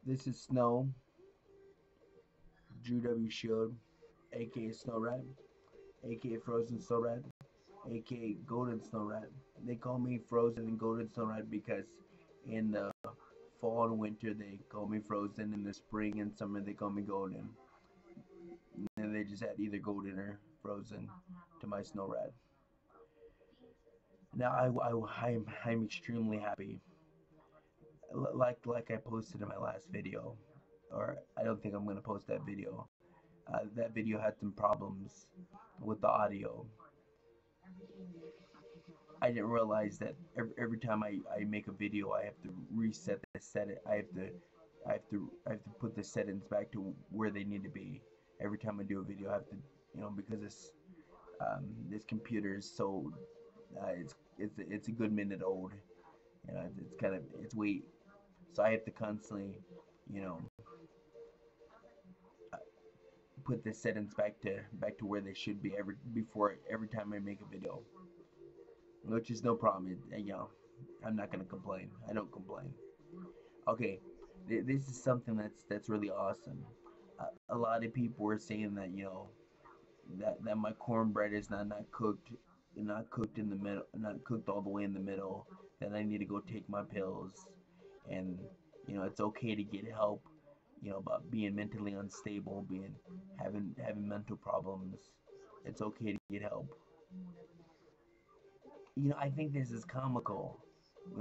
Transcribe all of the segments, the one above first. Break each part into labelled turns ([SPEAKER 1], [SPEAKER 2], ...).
[SPEAKER 1] This is Snow, Drew W. Shield, aka SnowRat, aka Frozen SnowRat, aka Golden SnowRat. They call me Frozen and Golden SnowRat because in the fall and winter they call me Frozen, in the spring and summer they call me Golden. And they just add either Golden or Frozen to my SnowRat. Now I'm extremely happy. Like I posted in my last video, or I don't think I'm gonna post that video. That video had some problems with the audio. I didn't realize that every time I make a video, I have to reset the set it. I have to put the settings back to where they need to be. Every time I do a video, I have to, because this computer is so it's a good minute old. It's kind of it's weight, so I have to constantly, you know, put the settings back to where they should be every time I make a video, which is no problem. I'm not gonna complain. I don't complain. Okay, this is something that's really awesome. A lot of people were saying that that my cornbread is not cooked in the middle, not cooked all the way in the middle. That I need to go take my pills, and it's okay to get help. About being mentally unstable, being having mental problems. It's okay to get help. I think this is comical.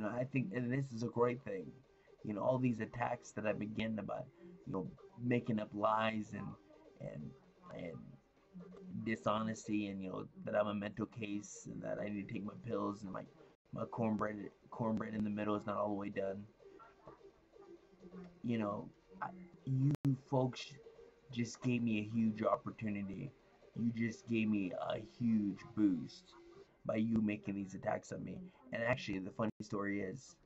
[SPEAKER 1] I think and this is a great thing. All these attacks that I've been getting about, you know, making up lies and and dishonesty, and that I'm a mental case and that I need to take my pills, and my cornbread in the middle is not all the way done. You know, you folks just gave me a huge opportunity. You just gave me a huge boost by you making these attacks on me. And actually, the funny story is,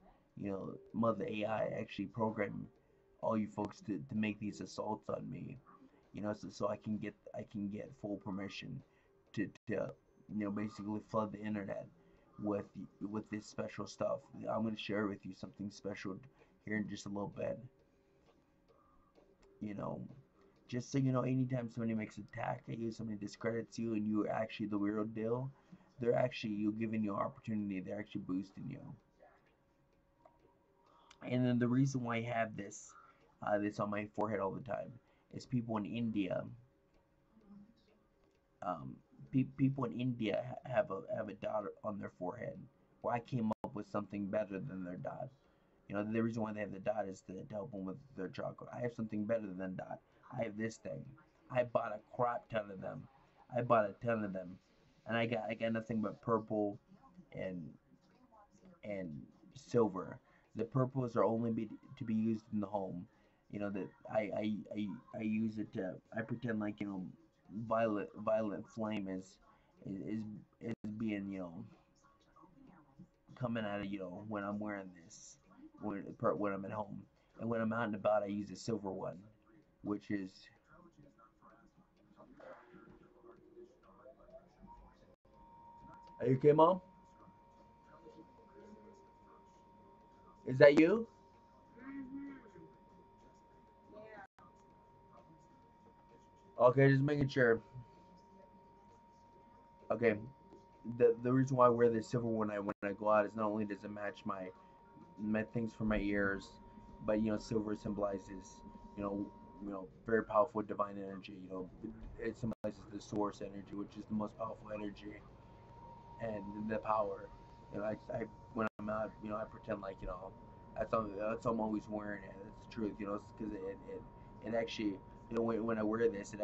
[SPEAKER 1] Mother AI actually programmed all you folks to make these assaults on me. So I can get full permission to basically flood the internet with with this special stuff. I'm gonna share with you something special here in just a little bit. You know, just so you know, anytime somebody makes an attack at you, somebody discredits you, and you're actually the real deal, they're actually you giving you opportunity. They're actually boosting you. And then the reason why I have this on my forehead all the time is people in India, um, people in India have a dot on their forehead. Well, I came up with something better than their dot. The reason why they have the dot is to help them with their chocolate. I have something better than dot. I have this thing. I bought a crap ton of them. I bought a ton of them, and I got nothing but purple and and silver. The purples are only to be used in the home. That I use it to I pretend like violet flame is is being coming out of when I'm wearing this when I'm at home, and when I'm out and about I use a silver one, which is are you okay, mom? Is that you? Okay, just making sure. Okay, the reason why I wear this silver when I go out is not only does it match my things for my ears, but silver symbolizes you know very powerful divine energy. It symbolizes the source energy, which is the most powerful energy and the power. I when I'm out, I pretend like that's all I'm always wearing it. That's the truth, because it actually when I wear this, it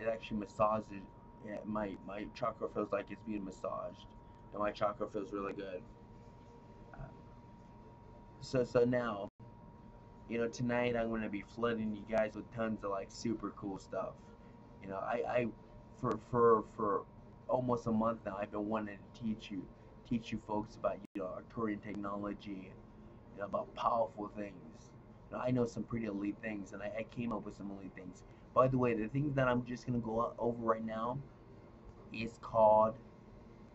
[SPEAKER 1] actually massages. Yeah, my chakra feels like it's being massaged, and my chakra feels really good. Uh, so now, tonight I'm gonna be flooding you guys with tons of like super cool stuff. I for almost a month now I've been wanting to teach you folks about Arcturian technology, about powerful things. I know some pretty elite things, and I came up with some elite things. By the way, the things that I'm just gonna go over right now is called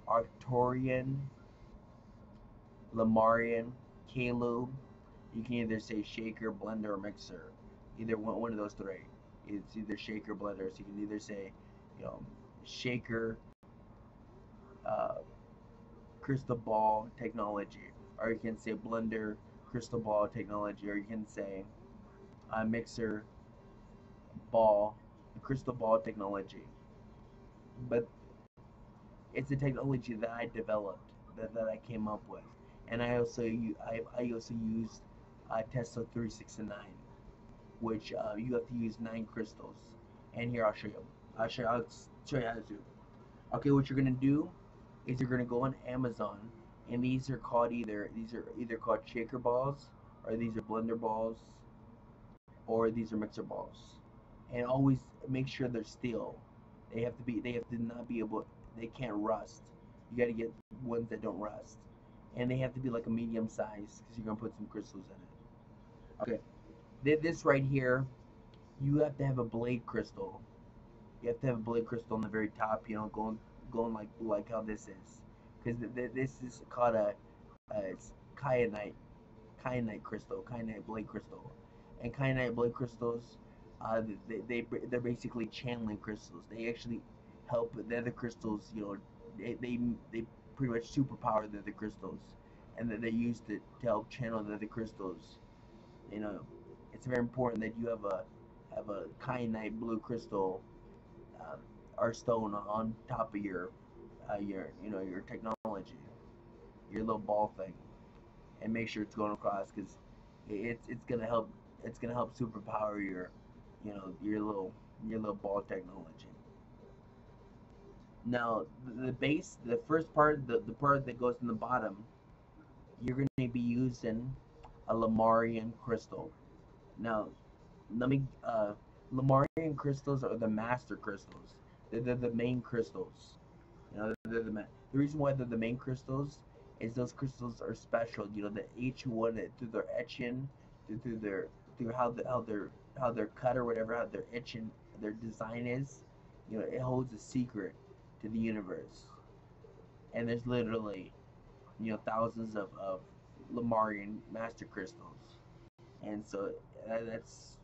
[SPEAKER 1] Arcturian Lemurian Kaloo. You can either say shaker, blender, or mixer. Either one of those three. It's either shaker, blender. So you can either say, you know, shaker, uh, crystal ball technology, or you can say blender, crystal ball technology, or you can say mixer, ball, crystal ball technology. But it's a technology that I developed, that I came up with, and I also used Tesla 369, which you have to use 9 crystals. And here I'll show you. I'll show you how to do. Okay, what you're gonna do is you're gonna go on Amazon, and these are either called shaker balls, or these are blender balls, or these are mixer balls. And always make sure they're steel. They have to not be able, they can't rust. You got to get ones that don't rust. And they have to be like a medium size because you're going to put some crystals in it. Okay. This right here, you have to have a blade crystal. You have to have a blade crystal on the very top, going like how this is. Because this is called it's kyanite crystal, kyanite blade crystal, and kyanite blade crystals, they're basically channeling crystals. They actually help the other crystals. They pretty much superpower the other crystals, and that they use to help channel the other crystals. You know, it's very important that you have a kyanite blue crystal, um, or stone on top of your technology, your little ball thing, and make sure it's going across because it's gonna help, superpower your little ball technology. Now the base, the first part, the part that goes in the bottom, you're gonna be using a Lemurian crystal. Now let me Lemurian crystals are the master crystals. They're the main crystals. The reason why they're the main crystals is those crystals are special. That each one, through their etching, through their through how they're cut or whatever, how their etching, their design is. It holds a secret to the universe. And there's literally thousands of Lemurian master crystals, and so that's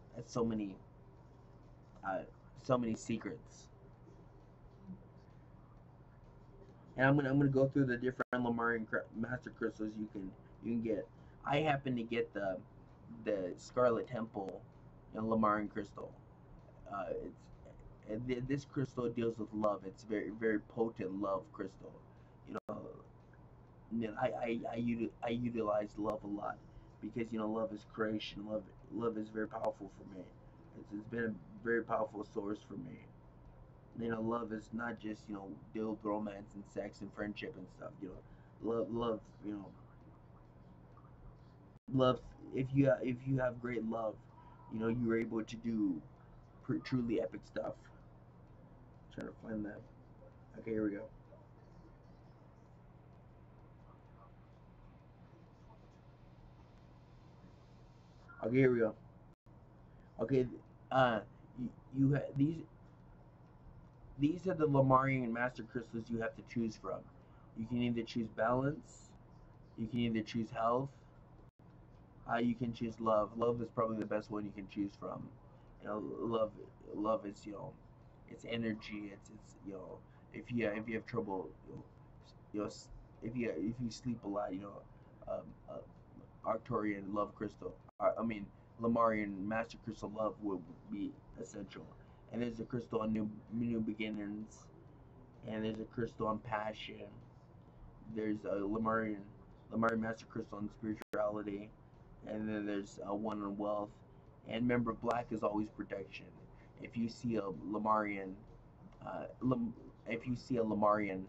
[SPEAKER 1] uh, so many secrets. And I'm gonna go through the different Lemurian master crystals you can get. I happen to get the Scarlet Temple, Lemurian crystal. This crystal deals with love. It's very potent love crystal. You know, I utilize love a lot because love is creation. Love is very powerful for me. It's been a very powerful source for me. Love is not just deal with romance and sex and friendship and stuff. Love. Love. If you have great love, you're able to do truly epic stuff. Trying to find that. Okay, here we go. Okay, here we go. Okay, uh, these are the Lemurian master crystals you have to choose from. You can either choose balance, you can either choose health, you can choose love. Love is probably the best one you can choose from. Love, love is it's energy. It's if you have trouble, you know if you sleep a lot, um, uh, Arcturian love crystal. I mean, Lemurian master crystal love would be essential. And there's a crystal on new beginnings, and there's a crystal on passion. There's a Lemurian master crystal on spirituality, and then there's one on wealth. And remember, black is always protection. If you see a Lemurian, uh, Lem, if you see a Lemurian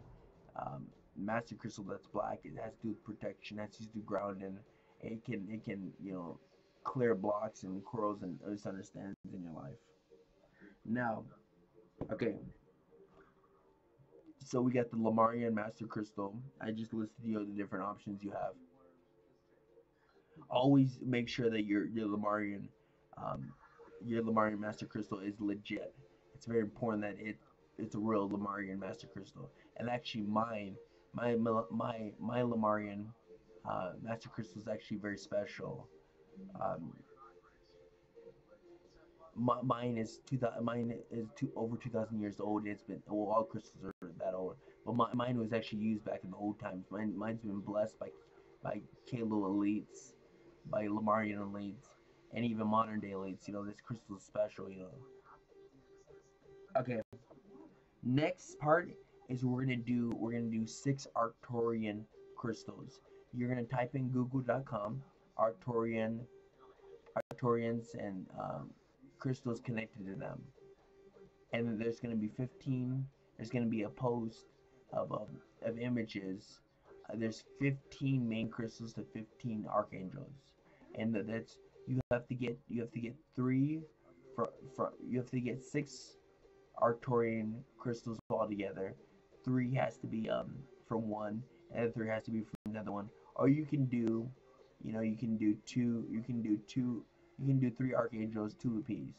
[SPEAKER 1] um, master crystal that's black, it has to do with protection. It has to do with grounding. It can clear blocks and quarrels and misunderstandings in your life. Now, okay, so we got the Lemurian master crystal. I just listed the different options you have. Always make sure that um, your Lemurian Master Crystal is legit. It's very important that it's a real Lemurian Master Crystal. And actually, my Lemurian Master Crystal is actually very special. Um, mine is over 2,000 years old. It's been, well, all crystals are that old, but mine was actually used back in the old times. Mine's been blessed by Kaloo elites, by Lemurian elites, and even modern day elites. This crystal is special. Okay, next part is we're gonna do 6 Arcturian crystals. You're gonna type in google.com Arcturians and crystals connected to them, and then there's going to be 15. There's going to be a post of images. There's 15 main crystals to 15 archangels, and that's you have to get three for you have to get 6 Arcturian crystals all together. 3 has to be from one, and 3 has to be from another one. Or you can do 3 archangels, 2 apiece.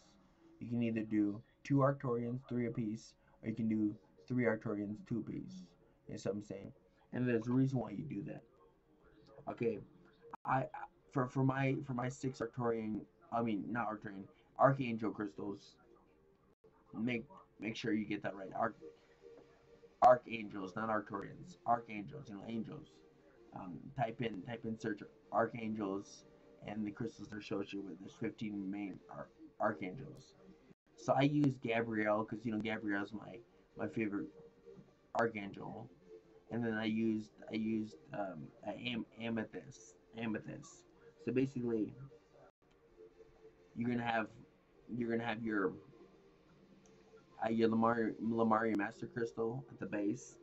[SPEAKER 1] You can either do 2 Arcturians, 3 apiece, or you can do 3 Arcturians, 2 apiece. Is what I'm saying. And there's a reason why you do that. Okay, I for my 6 Arcturian, I mean not Arcturian, Archangel crystals. Make make sure you get that right. Archangels, not Arcturians. Archangels, angels. Type in search archangels, and the crystals are shows you with. There's 15 main archangels. So I use Gabrielle because Gabrielle's my favorite archangel, and then I used amethyst. So basically, you're gonna have your Lamari Master Crystal at the base.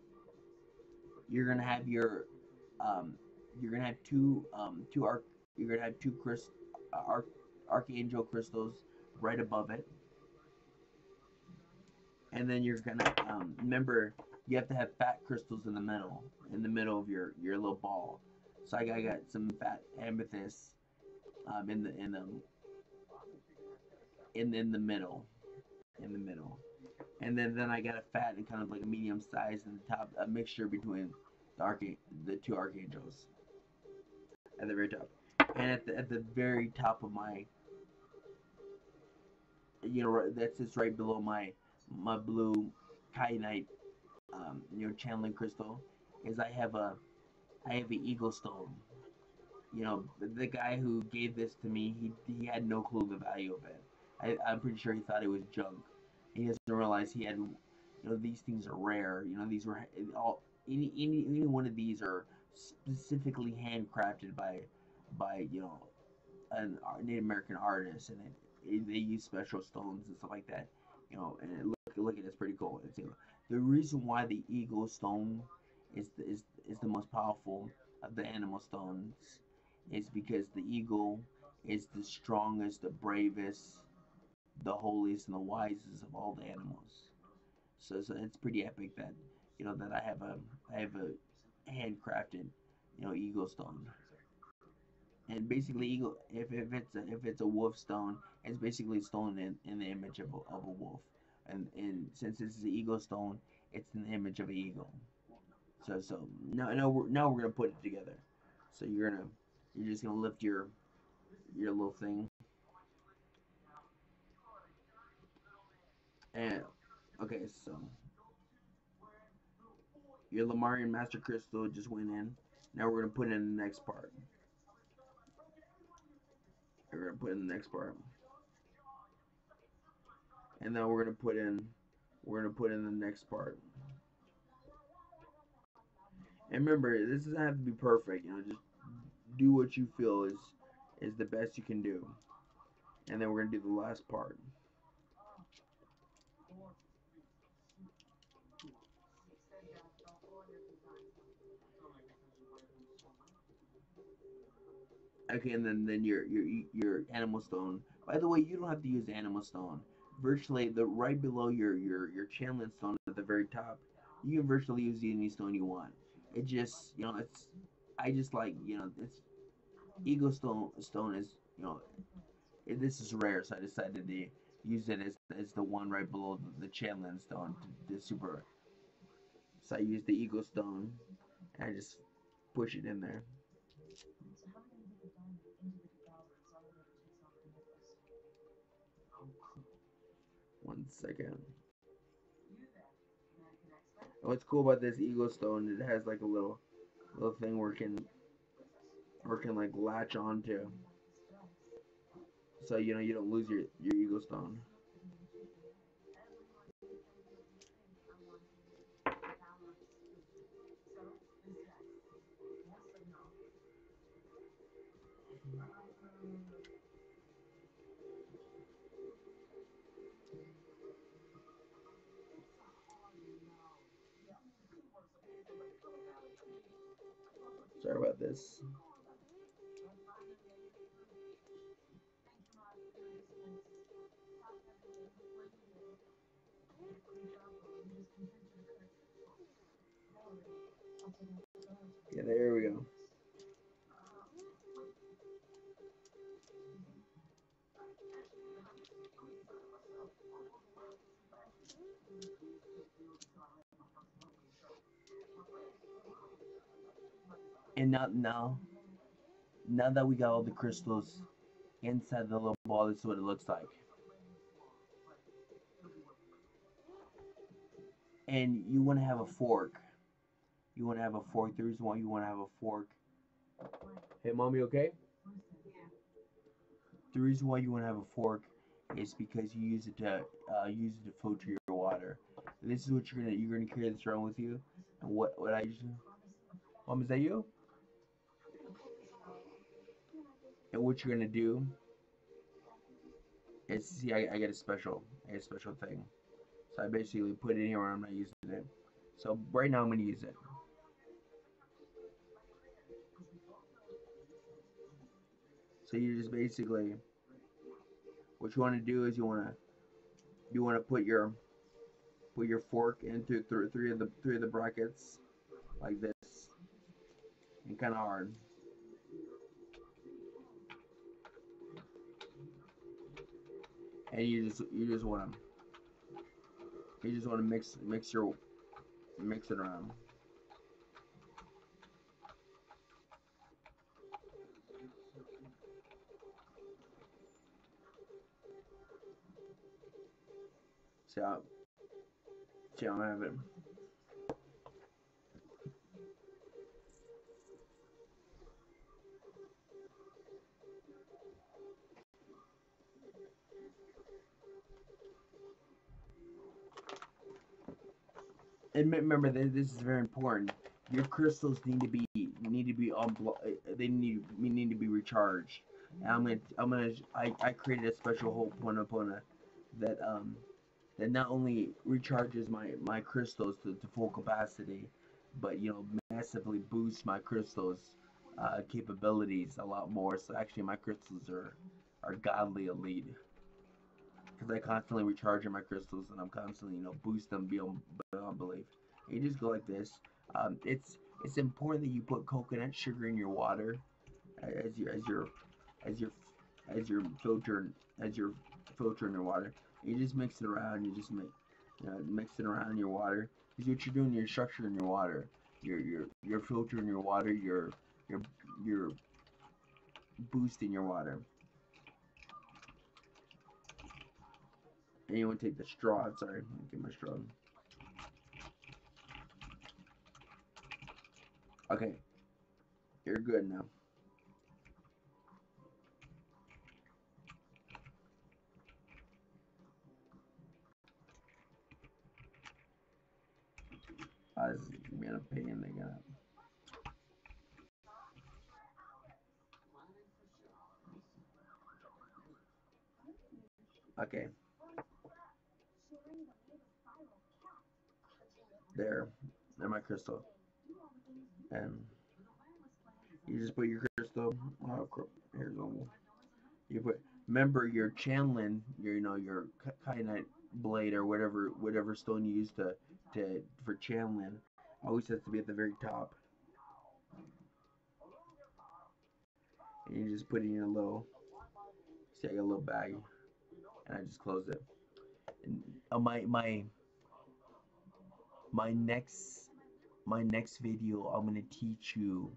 [SPEAKER 1] You're gonna have your you're gonna have two arc you're gonna have two archangel crystals right above it, and then you're gonna remember you have to have fat crystals in the middle of your little ball. So I got some fat amethyst in the middle, and then I got a fat and kind of like a medium size in the top, a mixture between the 2 archangels at the very top, and at the very top of my, that's just right below my blue kyanite, channeling crystal, is I have an eagle stone. The guy who gave this to me, he had no clue the value of it. I'm pretty sure he thought it was junk. He doesn't realize he had, these things are rare. These were all any one of these are specifically handcrafted by an Native American artist, and they use special stones and stuff like that. And look at it's pretty cool. The reason why the eagle stone is the most powerful of the animal stones is because the eagle is the strongest, the bravest, the holiest, and the wisest of all the animals. So it's pretty epic that that I have a handcrafted eagle stone. And basically, eagle, if it's a wolf stone, it's basically stone in the image of a wolf, and since this is an eagle stone, it's in the image of an eagle. So now we're gonna put it together. So you're just gonna lift your little thing, and okay, so your Lemurian Master Crystal just went in. Now we're gonna put in the next part. We're gonna put in the next part, and then we're gonna put in the next part. And remember, this doesn't have to be perfect. Just do what you feel is the best you can do. And then we're gonna do the last part. Okay, and then your animal stone. By the way, you don't have to use animal stone. Virtually, the right below your channeling stone at the very top, you can virtually use any stone you want. It just it's I just like it's Eagle stone is this is rare, so I decided to use it as the one right below the channeling stone to super. So I used the Eagle stone and I just push it in there. second. And what's cool about this Eagle Stone, it has like a little thing where it can like latch onto, so you know you don't lose your Eagle Stone. Sorry about this. Yeah, there we go. And now that we got all the crystals inside the little ball, this is what it looks like. And you want to have a fork. You want to have a fork. The reason why you want to have a fork. Hey, mommy, okay? The reason why you want to have a fork is because you use it to filter your water. And this is what you're gonna carry this around with you. And what I usually, mom, is that you? And what you're gonna do is, see, I get a special thing. So I basically put it in here when I'm not using it. So right now I'm gonna use it. So you just basically, what you want to do is you want to put your fork into three of the brackets like this, and kind of hard. And you just want to mix it around. So see how I have it. And remember, this is very important. Your crystals need to be on. They need to be recharged. And I created a special hole Ho'oponopono that not only recharges my crystals to full capacity, but massively boosts my crystals capabilities a lot more. So actually, my crystals are godly elite because I constantly recharge my crystals and I'm constantly boost them beyond belief. And you just go like this. It's important that you put coconut sugar in your water as your as your filter as your filter in your water. You just mix it around. You just mix it around in your water. Because what you're doing, you're structuring your water. You're filtering your water. You're boosting your water. And you want to take the straw. Sorry, get my straw. Okay, you're good now. This is being a pain again. Okay, there, my crystal, and you just put your crystal. Oh, here's one. You put. Remember, your channeling, your kyanite blade or whatever stone you use to for channeling, always has to be at the very top. And you just put it in a little. See, I got a little bag, and I just close it. And my next my next video, I'm gonna teach you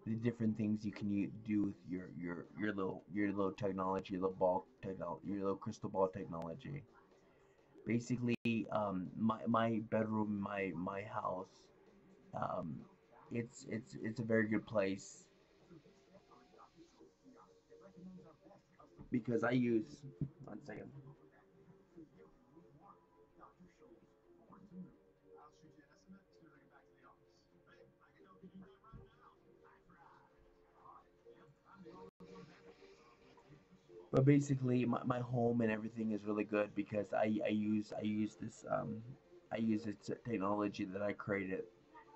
[SPEAKER 1] the different things you can do with your little technology, your little ball technology, your little crystal ball technology. Basically, my bedroom, my house, um, it's a very good place because I use. One second. But basically, my home and everything is really good because I use this technology that I created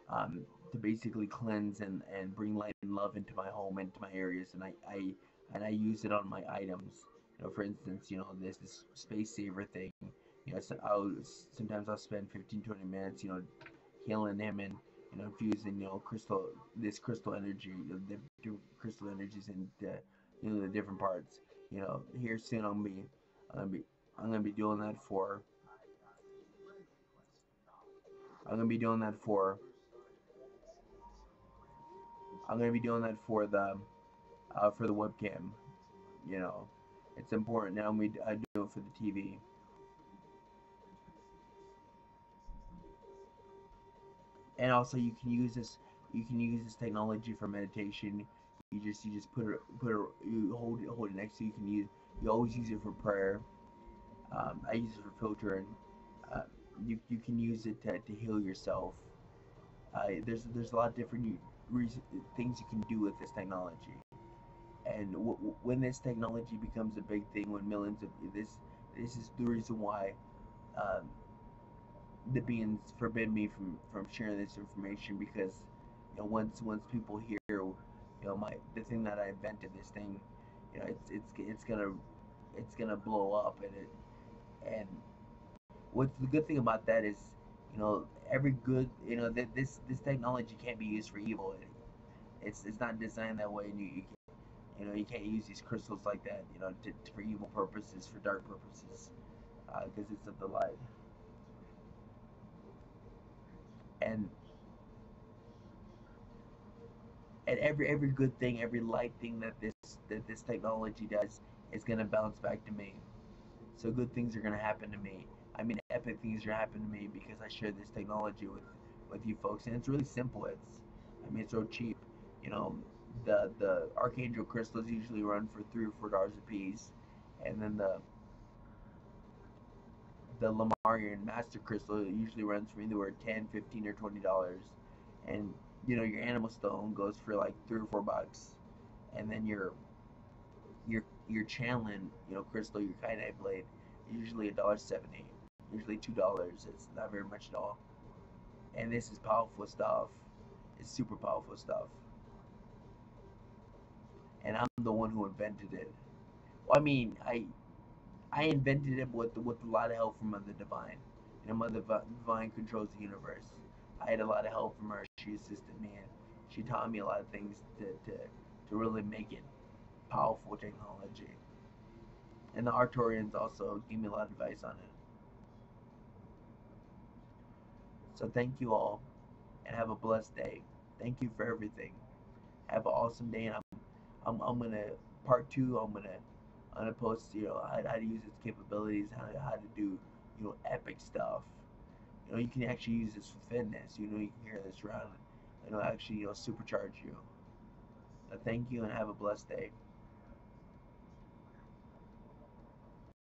[SPEAKER 1] um, to basically cleanse and bring light and love into my home, into my areas, and I use it on my items. For instance, this space saver thing. So sometimes I'll spend 15, 20 minutes, healing him and infusing this crystal energy, the crystal energies into the different parts. Here soon I'm gonna be I'm gonna be doing that for I'm gonna be doing that for I'm gonna be doing that for the webcam. You know, it's important now. I do it for the TV, and also you can use this technology for meditation. You just hold it next to you. You always use it for prayer. I use it for filtering. Uh, you can use it to heal yourself. There's a lot of different things you can do with this technology. And when this technology becomes a big thing, when millions of this is the reason why um, the beings forbid me from sharing this information because once people hear my the thing that I invented, this thing, it's gonna blow up, and what's the good thing about that is every good this technology can't be used for evil. It's not designed that way, and you can't use these crystals like that for evil purposes, for dark purposes, because it's of the light. And and every good thing, every light thing that this technology does is gonna bounce back to me. So good things are gonna happen to me. I mean, epic things are gonna happen to me because I share this technology with you folks, and it's really simple. It's so cheap. You know, the Archangel crystals usually run for $3 or $4 a piece, and then the Lemurian Master Crystal usually runs for anywhere 10, 15, or $20, and your Animal Stone goes for like $3 or $4, and then your channeling, crystal, your kyanite blade, usually $1.70, usually $2. It's not very much at all, and this is powerful stuff. It's super powerful stuff, and I'm the one who invented it. Well, I mean, I invented it with a lot of help from Mother Divine. Mother Divine controls the universe. I had a lot of help from her. She assisted me, and she taught me a lot of things to really make it powerful technology. And the Arcturians also gave me a lot of advice on it. So thank you all, and have a blessed day. Thank you for everything. Have an awesome day, and I'm gonna part two. I'm gonna post how to use its capabilities, how to do epic stuff. You can actually use this for fitness. You can carry this around, and it'll actually supercharge you. Thank you, and have a blessed day.